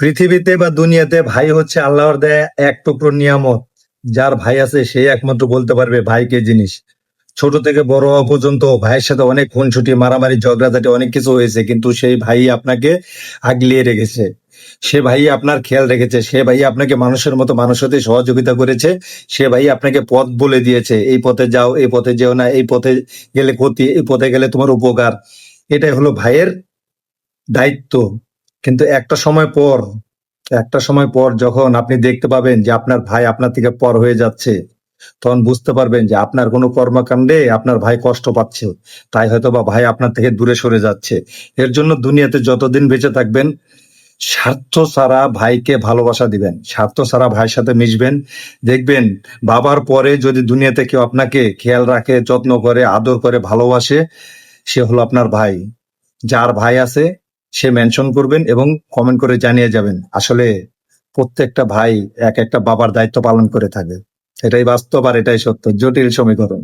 পৃথিবীতে বা দুনিয়াতে ভাই হচ্ছে আল্লাহর দেয়া এক টুকরো নিয়ামত। যার ভাই আছে সেই একমাত্র বলতে পারবে ভাই কে জিনিস। ছোট থেকে বড় হওয়া পর্যন্ত ভাইয়ের সাথে অনেক খুনসুটি, মারামারি, ঝগড়াঝাটি অনেক কিছু হয়েছে, কিন্তু সেই ভাই আপনাকে আগলিয়ে রেখেছে। সে ভাই আপনার খেয়াল রেখেছে, সে ভাই আপনাকে মানুষের মতো মানুষ হতে সহযোগিতা করেছে। সে ভাই আপনাকে পথ বলে দিয়েছে, এই পথে যাও, এই পথে যেও না, এই পথে গেলে ক্ষতি, এই পথে গেলে তোমার উপকার। এটাই হলো ভাইয়ের দায়িত্ব। কিন্তু একটা সময় পর যখন আপনি দেখতে পাবেন যে আপনার ভাই আপনার থেকে পর হয়ে যাচ্ছে, তখন বুঝতে পারবেন যে আপনার কোনো কর্মকাণ্ডে আপনার ভাই কষ্ট পাচ্ছে। তাই হয়তোবা ভাই আপনার থেকে দূরে সরে যাচ্ছে। এর জন্য দুনিয়াতে যতদিন বেঁচে থাকবেন, স্বার্থ ছাড়া ভাইকে ভালোবাসা দিবেন, স্বার্থ ছাড়া ভাইয়ের সাথে মিশবেন। দেখবেন বাবার পরে যদি দুনিয়াতে কেউ আপনাকে খেয়াল রাখে, যত্ন করে, আদর করে, ভালোবাসে, সে হলো আপনার ভাই। যার ভাই আছে সে মেনশন করবেন এবং কমেন্ট করে জানিয়ে যাবেন। আসলে প্রত্যেকটা ভাই এক একটা বাবার দায়িত্ব পালন করে থাকে। এটাই বাস্তব আর এটাই সত্য, জটিল সমীকরণ।